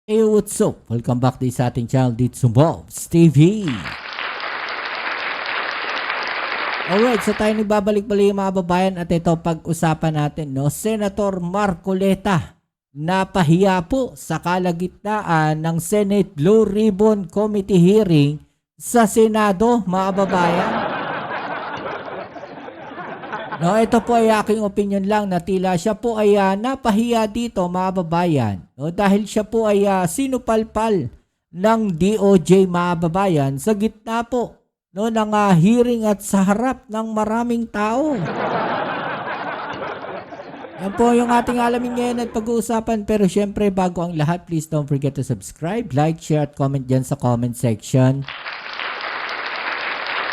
Hey, what's up? Welcome back din sa ating channel dito sa Bobs TV. Alright, so tayo nagbabalik-balik mga babayan at ito pag-usapan natin, no? Senator Marcoleta napahiya po sa kalagitnaan ng Senate Blue Ribbon Committee hearing sa Senado, mga babayan. No, ito po ay aking opinion lang na tila siya po ay napahiya dito mga babayan. No, dahil siya po ay sinupalpal ng DOJ mga babayan sa gitna po no, ng hearing at sa harap ng maraming tao. Yan po yung ating alamin ngayon at pag-uusapan. Pero syempre bago ang lahat, please don't forget to subscribe, like, share at comment dyan sa comment section.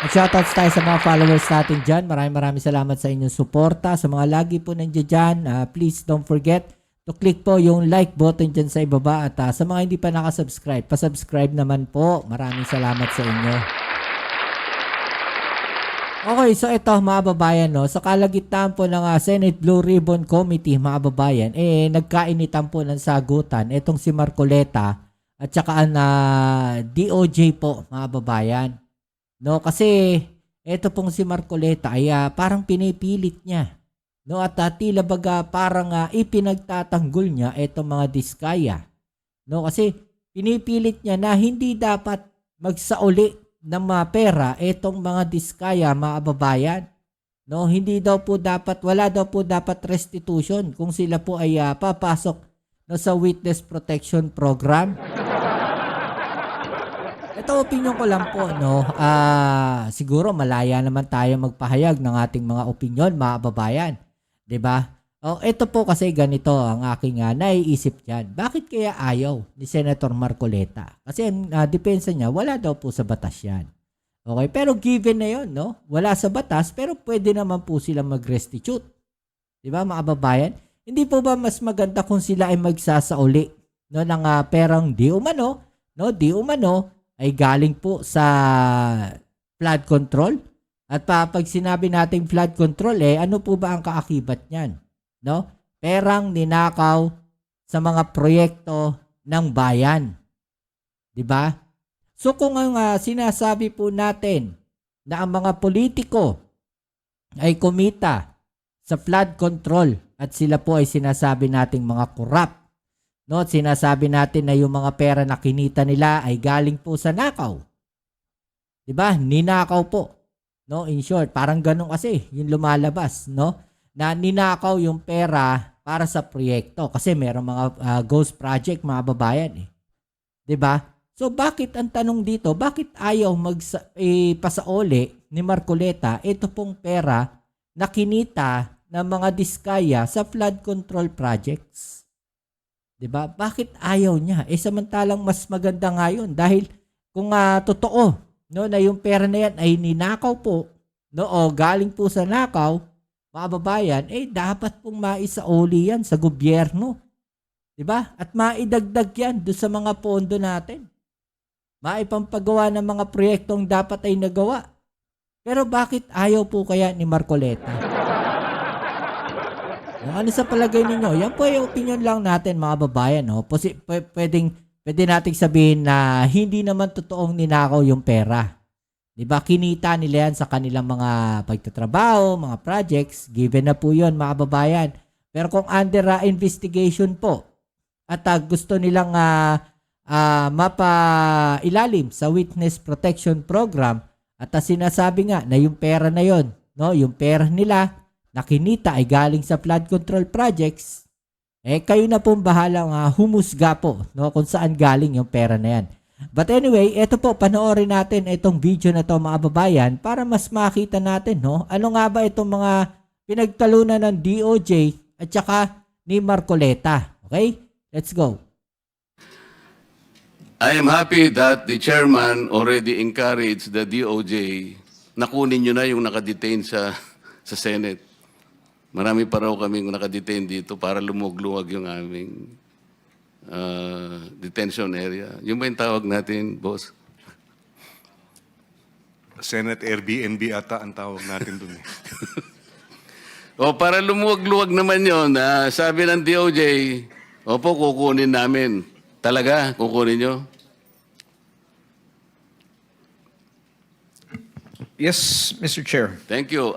At shoutouts tayo sa mga followers natin dyan. Maraming salamat sa inyong suporta. Sa mga lagi po nandiyan dyan, please don't forget to click po yung like button dyan sa ibaba. At sa mga hindi pa nakasubscribe, pasubscribe naman po. Maraming salamat sa inyo. Okay, so ito mga babayan, no? Sa kalagitnaan po ng Senate Blue Ribbon Committee, mga babayan, nagkainitan po ng sagutan. Itong si Marcoleta at saka DOJ po, mga babayan. No, kasi ito pong si Marcoleta ay parang pinipilit niya. No, at tila baga parang ipinagtatanggol niya itong mga diskaya. No, kasi pinipilit niya na hindi dapat magsauli ng mga pera itong mga diskaya, mga babayan. No, hindi daw po dapat, wala daw po dapat restitution kung sila po ay papasok no, sa Witness Protection Program. Ito opinion ko lang po, no. Siguro malaya naman tayo magpahayag ng ating mga opinion, mga babayan, 'di ba? Ito po kasi ganito ang aking naiisip diyan. Bakit kaya ayaw ni Senator Marcoleta? Kasi ang depensa niya wala daw po sa batas 'yan. Okay, pero given na 'yon, no? Wala sa batas pero pwede naman po sila mag-restitute. 'Di ba, mga babayan? Hindi po ba mas maganda kung sila ay magsasauli no ng perang di umano ay galing po sa flood control. At pag sinabi nating flood control, ano po ba ang kaakibat niyan? No? Perang ninakaw sa mga proyekto ng bayan. 'Di ba? So kung ang sinasabi po natin na ang mga politiko ay kumita sa flood control at sila po ay sinasabi nating mga corrupt, no, sinasabi natin na yung mga pera na kinita nila ay galing po sa nakaw. 'Di ba? Ninakaw po. No, in short, parang ganun kasi yung lumalabas, no? Na ninakaw yung pera para sa proyekto kasi merong mga ghost project, mga babayan 'Di ba? So bakit ang tanong dito, bakit ayaw pasauli ni Marcoleta ito pong pera na kinita ng mga diskaya sa flood control projects? 'Di ba? Bakit ayaw niya? Samantalang mas maganda ngayon dahil kung totoo no na yung pera na yan ay ninakaw po no o galing po sa nakaw, mga babayan, dapat pong maisauli yan sa gobyerno. 'Di ba? At maidagdag yan do sa mga pondo natin. Maipampagawa ng mga proyektong dapat ay nagawa. Pero bakit ayaw po kaya ni Marcoleta? Ano sa palagay ninyo? Yan po yung opinion lang natin, mga babayan. No? Pwede nating sabihin na hindi naman totoong ninakaw yung pera. Diba? Kinita nila yan sa kanilang mga pagtatrabaho, mga projects. Given na po yun, mga babayan. Pero kung under investigation po at gusto nilang mapailalim sa Witness Protection Program at sinasabi nga na yung pera na yon, no, yung pera nila na kinita ay galing sa flood control projects, kayo na pong bahalang humusga po no, kung saan galing yung pera na yan. But anyway, ito po, panoorin natin itong video na to, mga babayan, para mas makita natin, no, ano nga ba itong mga pinagtalunan ng DOJ at saka ni Marcoleta. Okay? Let's go. I am happy that the chairman already encouraged the DOJ na kunin nyo na yung nakadetain sa Senate. Marami pa raw kaming nakadetain dito para lumugluwag yung aming detention area. Yung ba yung tawag natin, boss? Senate Airbnb ata ang tawag natin dun. O para lumuwag-luwag naman yun, sabi ng DOJ, opo, kukunin namin. Talaga, kukunin nyo? Yes, Mr. Chair. Thank you.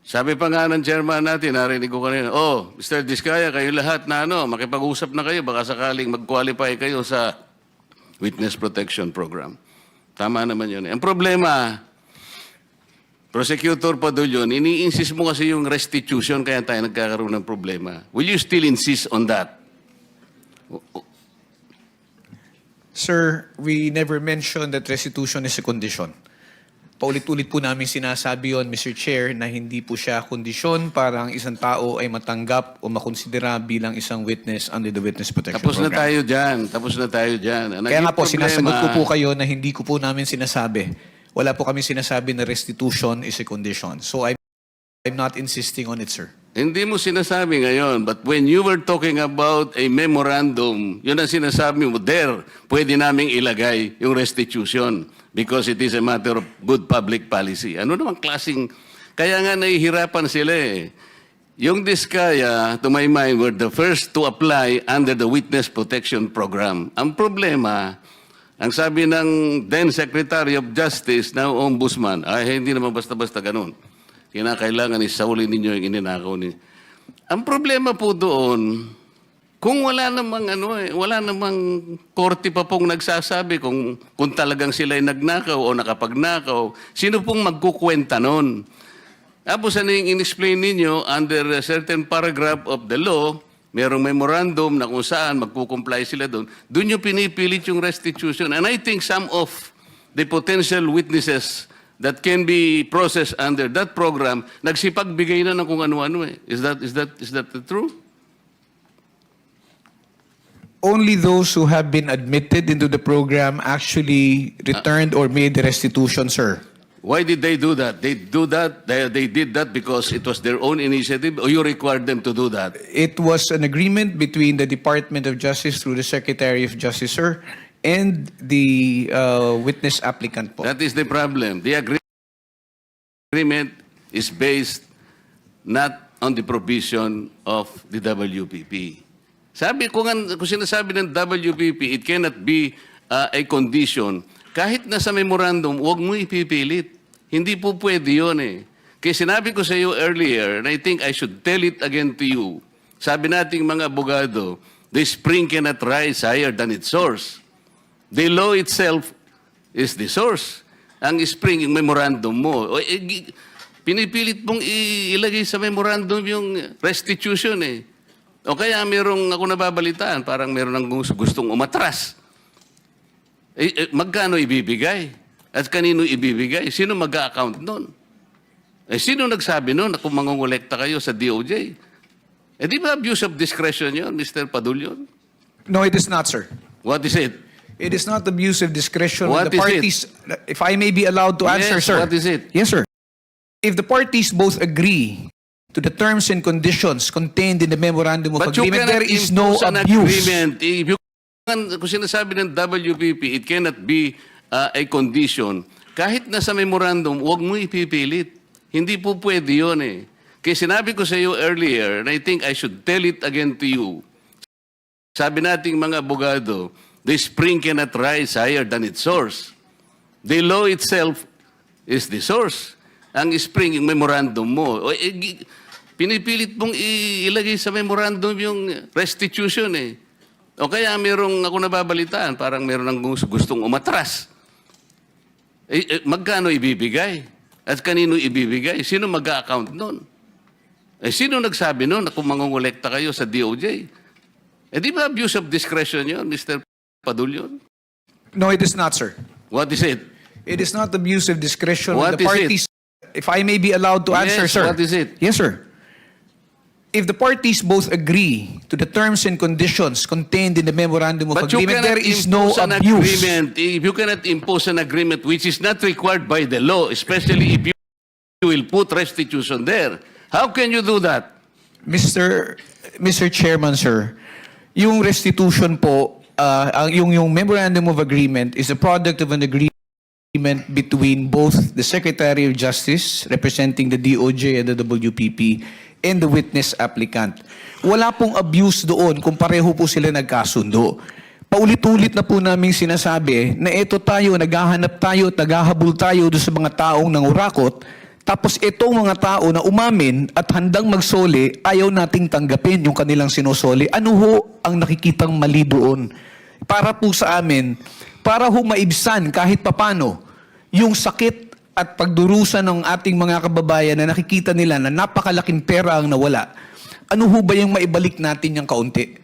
Sabi pa nga ng chairman natin, narinig ko kanina, Mr. Diskaya, kayo lahat na makipag-usap na kayo, baka sakaling mag-qualify kayo sa Witness Protection Program. Tama naman yun. Ang problema, Prosecutor Padulyon, ini-insist mo kasi yung restitution, kaya tayo nagkakaroon ng problema. Will you still insist on that? Sir, we never mentioned that restitution is a condition. Paulit-ulit po namin sinasabi yon, Mr. Chair, na hindi po siya kondisyon para ang isang tao ay matanggap o makonsidera bilang isang witness under the Witness Protection Tapos na Program. tayo dyan. Tapos na tayo dyan. Ang Kaya naging nga po, sinasagot ko problema- po kayo na hindi ko po namin sinasabi. Wala po kami sinasabi na restitution is a condition. So I'm not insisting on it, sir. Hindi mo sinasabi ngayon, but when you were talking about a memorandum, yun ang sinasabi mo, there, pwede naming ilagay yung restitution because it is a matter of good public policy. Ano namang klaseng, kaya nga nahihirapan sila eh. Yung Diskaya, to my mind, were the first to apply under the Witness Protection Program. Ang problema, ang sabi ng then Secretary of Justice, now Ombudsman, hindi naman basta-basta ganun. Kinakailangan isaulin ninyo yung ininakaw niyo. Ang problema po doon, kung wala namang wala namang korte pa pong nagsasabi kung talagang sila ay nagnakaw o nakapagnakaw, sino pong magkukwenta noon? Tapos ano yung in-explain ninyo under a certain paragraph of the law, merong memorandum na kung saan magkukomply sila doon, doon yung pinipilit yung restitution. And I think some of the potential witnesses that can be processed under that program, nagsipagbigay na ng kung ano-ano eh. Is that the truth? Only those who have been admitted into the program actually returned or made the restitution, sir. Why did they do that? They did that because it was their own initiative, or you required them to do that? It was an agreement between the Department of Justice through the Secretary of Justice, sir, and the witness applicant po. That is the problem. The agreement is based not on the provision of the WPP. Sabi ko nga, kung sinasabi ng WPP, it cannot be a condition. Kahit na sa memorandum, huwag mo ipipilit. Hindi po pwede yun eh. Kaya sinabi ko sa iyo earlier, and I think I should tell it again to you, sabi nating mga abogado, the spring cannot rise higher than its source. The law itself is the source. Ang spring, yung memorandum mo. Pinipilit mong ilagay sa memorandum yung restitution eh. O kaya merong ako nababalitaan, parang meron ng gustong umatras. Magkano ibibigay? At kanino ibibigay? Sino mag-a-account nun? Sino nagsabi nun na kung mangungulekta kayo sa DOJ? Di ba abuse of discretion yun, Mr. Padulyon? No, it is not, sir. What is it? It is not abuse of discretion when What the is it? parties, if I may be allowed to answer, Yes, sir. what is it? Yes, sir. If the parties both agree to the terms and conditions contained in the memorandum of But you agreement, cannot there is no impose an abuse. agreement. If you kung sinasabi ng WPP, it cannot be a condition. Kahit na sa memorandum, huwag mo ipipilit. Hindi po pwede yun eh. Kaya sinabi ko sa iyo earlier, and I think I should tell it again to you, sabi nating mga abogado, the spring cannot rise higher than its source. The law itself is the source. Ang spring, yung memorandum mo. Pinipilit mong ilagay sa memorandum yung restitution eh. O kaya merong ako nababalitaan, parang meron ng gustong umatras. Magkano ibibigay? At kanino ibibigay? Sino mag-a-account nun? Sino nagsabi nun na kung mangungulekta kayo sa DOJ? Di ba abuse of discretion yun, Mr. Padulyon? No, it is not, sir. What is it? It is not abuse of discretion when What the is it? parties, if I may be allowed to answer, Yes, sir. what is it? Yes, sir. If the parties both agree to the terms and conditions contained in the memorandum of But you agreement, cannot there is no impose an abuse. agreement. If you cannot impose an agreement which is not required by the law, especially if you will put restitution there, how can you do that? Mr. Chairman, sir, yung restitution po, yung memorandum of agreement is a product of an agreement between both the Secretary of Justice representing the DOJ and the WPP and the witness applicant. Wala pong abuse doon kung pareho po sila nagkasundo. Paulit-ulit na po namin sinasabi na ito tayo, naghahanap tayo, naghahabol tayo doon sa mga taong nangurakot, tapos itong mga tao na umamin at handang magsoli, ayaw nating tanggapin yung kanilang sinusoli. Ano ho ang nakikitang mali doon? Para po sa amin, para ho maibsan kahit papano yung sakit at pagdurusa ng ating mga kababayan na nakikita nila na napakalaking pera ang nawala. Ano ho ba yung maibalik natin yung kaunti?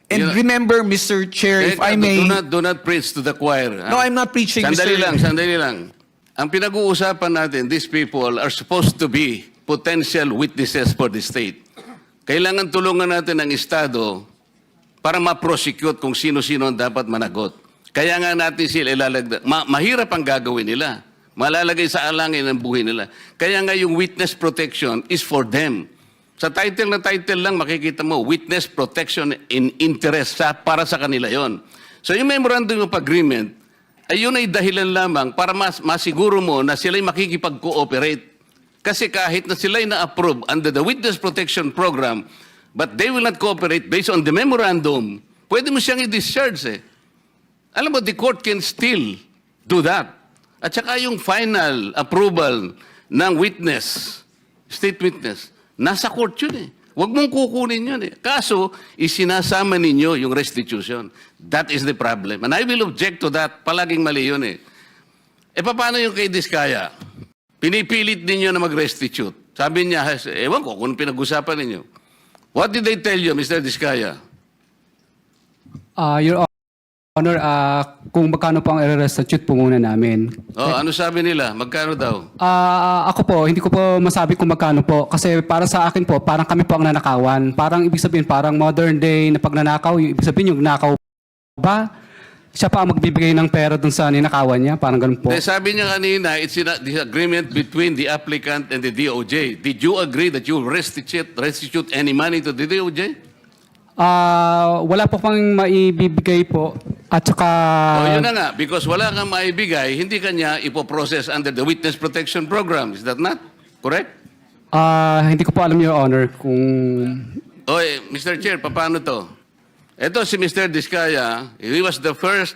And Yeah. remember, Mr. Chair, if I may... Do not preach to the choir. No, I'm not preaching, Sandali Mr. sandali lang. Ang pinag-uusapan natin, these people are supposed to be potential witnesses for the state. Kailangan tulungan natin ang Estado para ma-prosecute kung sino-sino ang dapat managot. Kaya nga natin sila ilalagda. Mahirap ang gagawin nila. Malalagay sa alangin ang buhay nila. Kaya nga yung witness protection is for them. Sa title na title lang makikita mo, witness protection in interest para sa kanila yon. So yung memorandum of agreement, ay yun ay dahilan lamang para masiguro mo na sila'y makikipag-cooperate. Kasi kahit na sila'y na-approve under the Witness Protection Program, but they will not cooperate based on the memorandum, pwede mo siyang i-discharge eh. Alam mo, the court can still do that. At saka yung final approval ng witness, state witness, nasa court yun eh. Huwag mong kukunin yun eh. Kaso, isinasama ninyo yung restitution. That is the problem. And I will object to that. Palaging mali yun eh. E paano yung kay Diskaya? Pinipilit ninyo na mag-restitute. Sabi niya, ewan ko kung pinag-usapan ninyo. What did they tell you, Mr. Diskaya? Your Honor, kung magkano po ang i-restitute po muna namin. Oh, ano sabi nila? Magkano daw? Ako po, hindi ko po masabi kung magkano po. Kasi para sa akin po, parang kami po ang nanakawan. Parang ibig sabihin, parang modern day na pagnanakaw, ibig sabihin yung nakaw ba? Siya pa ang magbibigay ng pera dun sa ninakawan niya? Parang ganun po. Sabi niya kanina, it's a disagreement between the applicant and the DOJ. Did you agree that you restitute any money to the DOJ? Wala po pang maibibigay po. At saka... Yun na nga, because wala kang maibigay, hindi kanya ipoprocess under the Witness Protection Program. Is that not correct? hindi ko po alam, Your Honor, kung... Mr. Chair, paano to? Ito si Mr. Diskaya, he was the first